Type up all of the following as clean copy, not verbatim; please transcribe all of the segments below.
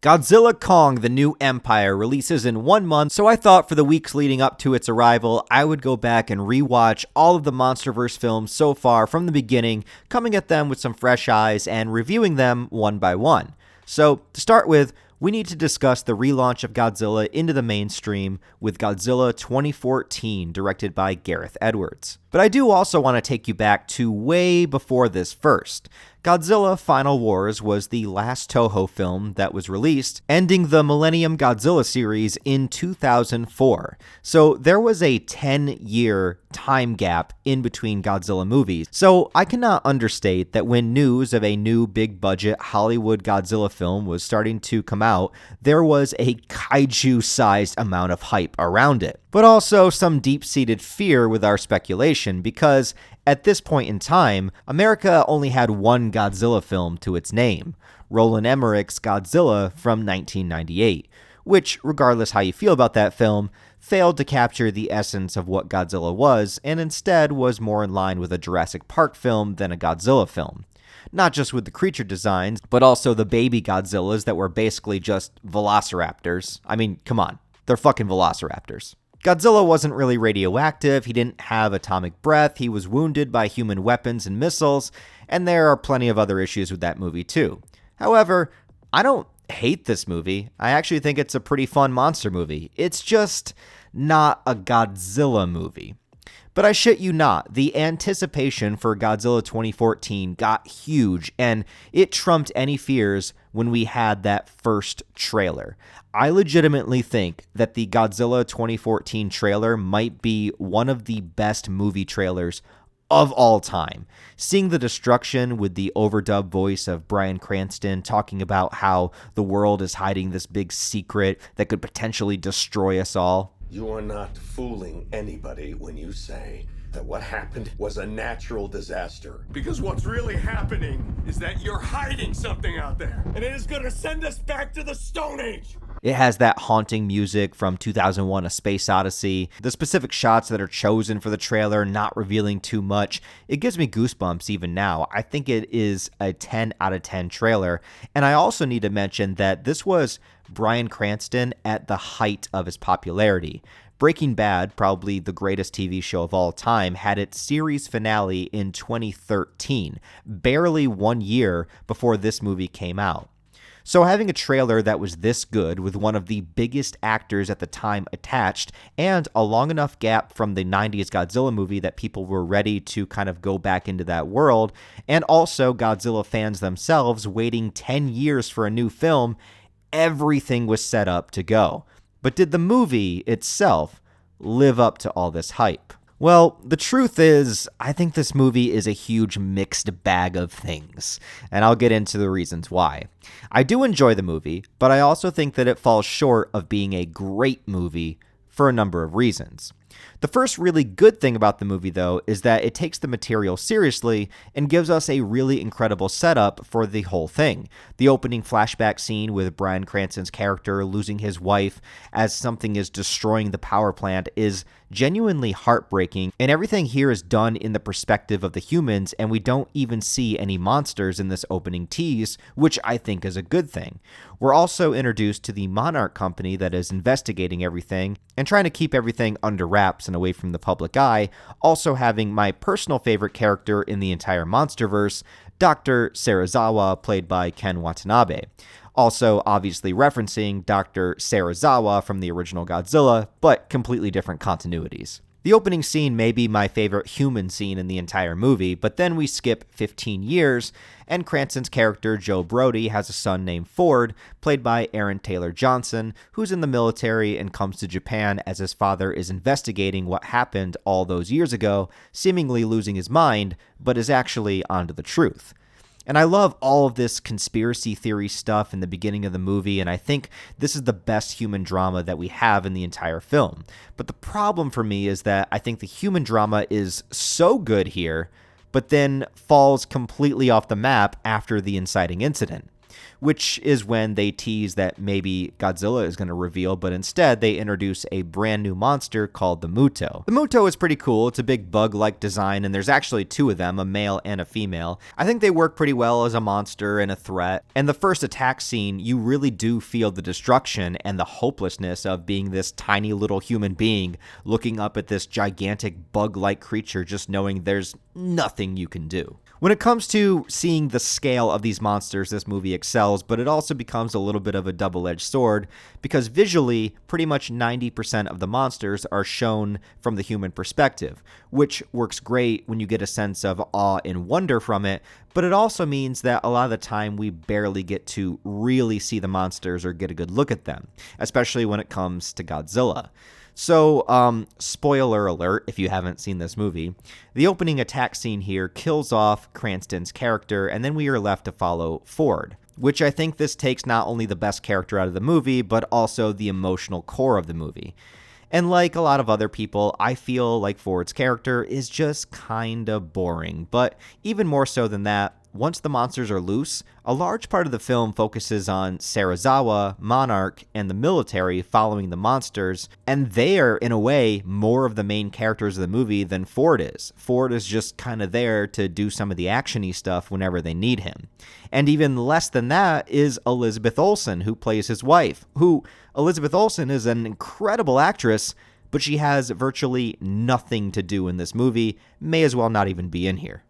Godzilla Kong: The New Empire releases in 1 month, so I thought for the weeks leading up to its arrival, I would go back and rewatch all of the MONSTERVERSE films so far from the beginning, coming at them with some fresh eyes and reviewing them one by one. So, to start with, we need to discuss the relaunch of Godzilla into the mainstream with Godzilla 2014, directed by Gareth Edwards. But I do also want to take you back to way before this first. Godzilla Final Wars was the last Toho film that was released, ending the Millennium Godzilla series in 2004. So there was a 10-year time gap in between Godzilla movies. So I cannot understate that when news of a new big-budget Hollywood Godzilla film was starting to come out, there was a kaiju-sized amount of hype around it. But also some deep-seated fear with our speculation, because at this point in time, America only had one Godzilla film to its name, Roland Emmerich's Godzilla from 1998, which, regardless how you feel about that film, failed to capture the essence of what Godzilla was, and instead was more in line with a Jurassic Park film than a Godzilla film. Not just with the creature designs, but also the baby Godzillas that were basically just velociraptors. I mean, come on, they're fucking velociraptors. Godzilla wasn't really radioactive, he didn't have atomic breath, he was wounded by human weapons and missiles, and there are plenty of other issues with that movie too. However, I don't hate this movie. I actually think it's a pretty fun monster movie. It's just not a Godzilla movie. But I shit you not, the anticipation for Godzilla 2014 got huge, and it trumped any fears when we had that first trailer. I legitimately think that the Godzilla 2014 trailer might be one of the best movie trailers of all time. Seeing the destruction with the overdub voice of Bryan Cranston talking about how the world is hiding this big secret that could potentially destroy us all. You are not fooling anybody when you say that what happened was a natural disaster. Because what's really happening is that you're hiding something out there, and it is going to send us back to the Stone Age. It has that haunting music from 2001: A Space Odyssey. The specific shots that are chosen for the trailer, not revealing too much. It gives me goosebumps even now. I think it is a 10 out of 10 trailer. And I also need to mention that this was Bryan Cranston at the height of his popularity. Breaking Bad, probably the greatest TV show of all time, had its series finale in 2013, barely 1 year before this movie came out. So having a trailer that was this good with one of the biggest actors at the time attached, and a long enough gap from the 90s Godzilla movie that people were ready to kind of go back into that world, and also Godzilla fans themselves waiting 10 years for a new film, everything was set up to go. But did the movie itself live up to all this hype? Well, the truth is, I think this movie is a huge mixed bag of things, and I'll get into the reasons why. I do enjoy the movie, but I also think that it falls short of being a great movie for a number of reasons. The first really good thing about the movie, though, is that it takes the material seriously and gives us a really incredible setup for the whole thing. The opening flashback scene with Bryan Cranston's character losing his wife as something is destroying the power plant is genuinely heartbreaking, and everything here is done in the perspective of the humans, and we don't even see any monsters in this opening tease, which I think is a good thing. We're also introduced to the Monarch company that is investigating everything and trying to keep everything under wraps and away from the public eye, also having my personal favorite character in the entire MONSTERVERSE, Dr. Serizawa, played by Ken Watanabe. Also, obviously referencing Dr. Serizawa from the original Godzilla, but completely different continuities. The opening scene may be my favorite human scene in the entire movie, but then we skip 15 years, and Cranston's character Joe Brody has a son named Ford, played by Aaron Taylor Johnson, who's in the military and comes to Japan as his father is investigating what happened all those years ago, seemingly losing his mind, but is actually onto the truth. And I love all of this conspiracy theory stuff in the beginning of the movie, and I think this is the best human drama that we have in the entire film. But the problem for me is that I think the human drama is so good here, but then falls completely off the map after the inciting incident. which is when they tease that maybe Godzilla is going to reveal, but instead they introduce a brand new monster called the Muto. The Muto is pretty cool. It's a big bug-like design, and there's actually two of them, a male and a female. I think they work pretty well as a monster and a threat. And the first attack scene, you really do feel the destruction and the hopelessness of being this tiny little human being looking up at this gigantic bug-like creature, just knowing there's nothing you can do. When it comes to seeing the scale of these monsters, this movie excels, but it also becomes a little bit of a double-edged sword because visually, pretty much 90% of the monsters are shown from the human perspective, which works great when you get a sense of awe and wonder from it, but it also means that a lot of the time we barely get to really see the monsters or get a good look at them, especially when it comes to Godzilla. So, spoiler alert if you haven't seen this movie, the opening attack scene here kills off Cranston's character, and then we are left to follow Ford, which I think this takes not only the best character out of the movie, but also the emotional core of the movie. And like a lot of other people, I feel like Ford's character is just kinda boring, but even more so than that, once the monsters are loose, a large part of the film focuses on Serizawa, Monarch, and the military following the monsters, and they are, in a way, more of the main characters of the movie than Ford is. Ford is just kind of there to do some of the action-y stuff whenever they need him. And even less than that is Elizabeth Olsen, who plays his wife, who, Elizabeth Olsen is an incredible actress, but she has virtually nothing to do in this movie, may as well not even be in here.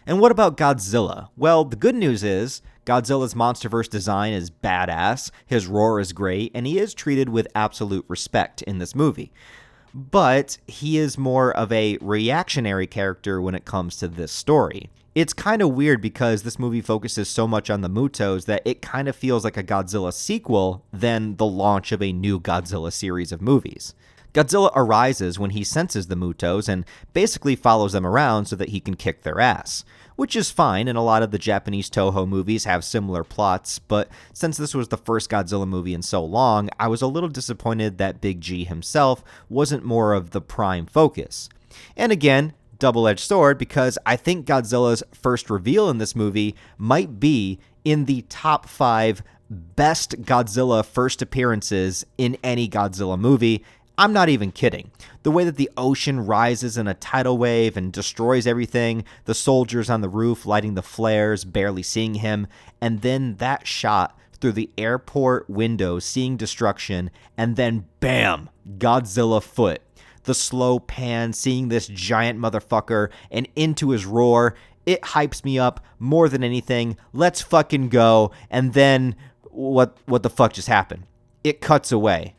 And what about Godzilla? Well, the good news is Godzilla's MONSTERVERSE design is badass, his roar is great, and he is treated with absolute respect in this movie. But he is more of a reactionary character when it comes to this story. It's kind of weird because this movie focuses so much on the Mutos that it kind of feels like a Godzilla sequel than the launch of a new Godzilla series of movies. Godzilla arises when he senses the Mutos and basically follows them around so that he can kick their ass, which is fine, and a lot of the Japanese Toho movies have similar plots, but since this was the first Godzilla movie in so long, I was a little disappointed that Big G himself wasn't more of the prime focus. And again, double-edged sword, because I think Godzilla's first reveal in this movie might be in the top 5 best Godzilla first appearances in any Godzilla movie. I'm not even kidding. The way that the ocean rises in a tidal wave and destroys everything, the soldiers on the roof lighting the flares, barely seeing him, and then that shot through the airport window seeing destruction, and then bam, Godzilla foot. The slow pan seeing this giant motherfucker and into his roar, it hypes me up more than anything. Let's fucking go. And then what the fuck just happened? It cuts away.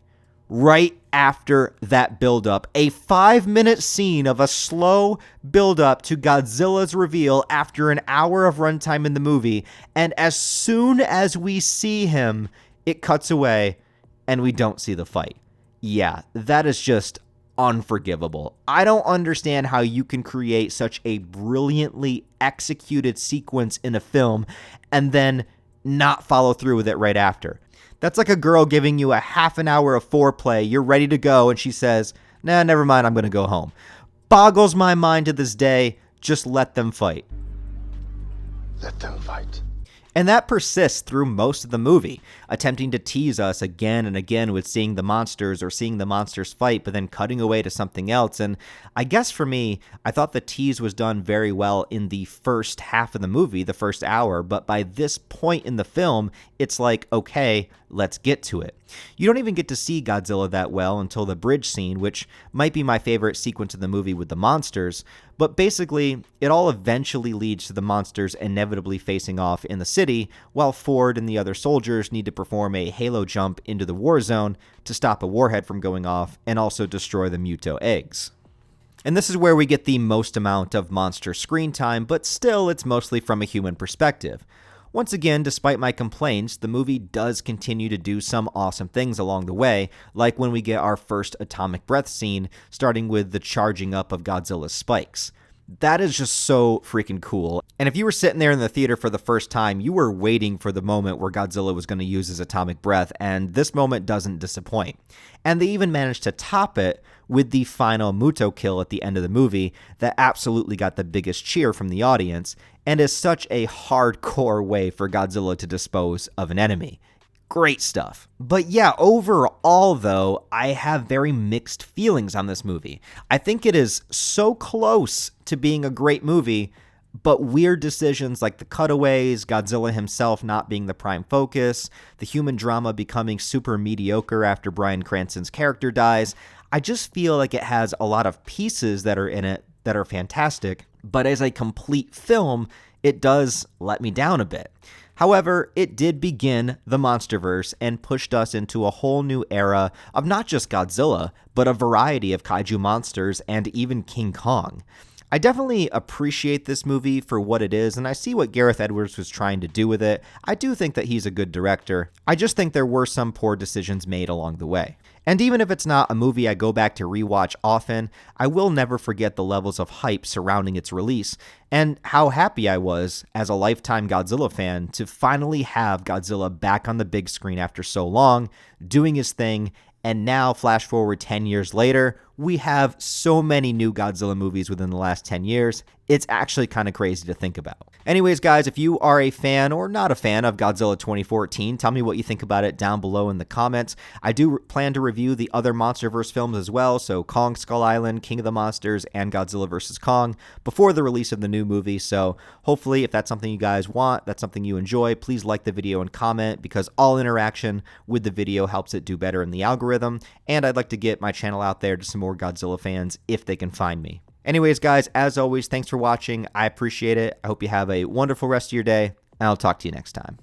Right after that buildup, a 5-minute scene of a slow buildup to Godzilla's reveal after an hour of runtime in the movie, and as soon as we see him, it cuts away and we don't see the fight. Yeah, that is just unforgivable. I don't understand how you can create such a brilliantly executed sequence in a film and then not follow through with it right after. That's like a girl giving you a half an hour of foreplay, you're ready to go, and she says, nah, never mind, I'm going to go home. Boggles my mind to this day, just let them fight. Let them fight. And that persists through most of the movie, attempting to tease us again and again with seeing the monsters or seeing the monsters fight, but then cutting away to something else. And I guess for me, I thought the tease was done very well in the first half of the movie, the first hour, but by this point in the film, it's like, okay, let's get to it. You don't even get to see Godzilla that well until the bridge scene, which might be my favorite sequence of the movie with the monsters, but basically, it all eventually leads to the monsters inevitably facing off in the city, while Ford and the other soldiers need to perform a halo jump into the war zone to stop a warhead from going off and also destroy the Muto eggs. And this is where we get the most amount of monster screen time, but still it's mostly from a human perspective. Once again, despite my complaints, the movie does continue to do some awesome things along the way, like when we get our first atomic breath scene, starting with the charging up of Godzilla's spikes. That is just so freaking cool. And if you were sitting there in the theater for the first time, you were waiting for the moment where Godzilla was going to use his atomic breath, and this moment doesn't disappoint. And they even managed to top it with the final Muto kill at the end of the movie that absolutely got the biggest cheer from the audience, and is such a hardcore way for Godzilla to dispose of an enemy. Great stuff. But yeah, overall though, I have very mixed feelings on this movie. I think it is so close to being a great movie, but weird decisions like the cutaways, Godzilla himself not being the prime focus, the human drama becoming super mediocre after Bryan Cranston's character dies. I just feel like it has a lot of pieces that are in it that are fantastic, but as a complete film, it does let me down a bit. However, it did begin the MONSTERVERSE and pushed us into a whole new era of not just Godzilla, but a variety of kaiju monsters and even King Kong. I definitely appreciate this movie for what it is, and I see what Gareth Edwards was trying to do with it. I do think that he's a good director. I just think there were some poor decisions made along the way. And even if it's not a movie I go back to rewatch often, I will never forget the levels of hype surrounding its release, and how happy I was as a lifetime Godzilla fan to finally have Godzilla back on the big screen after so long, doing his thing. And now, flash forward 10 years later, we have so many new Godzilla movies within the last 10 years. It's actually kind of crazy to think about. Anyways, guys, if you are a fan or not a fan of Godzilla 2014, tell me what you think about it down below in the comments. I do plan to review the other MonsterVerse films as well, so Kong Skull Island, King of the Monsters, and Godzilla vs. Kong, before the release of the new movie. So hopefully, if that's something you guys want, that's something you enjoy, please like the video and comment, because all interaction with the video helps it do better in the algorithm, and I'd like to get my channel out there to some more Godzilla fans if they can find me. Anyways, guys, as always, thanks for watching. I appreciate it. I hope you have a wonderful rest of your day, and I'll talk to you next time.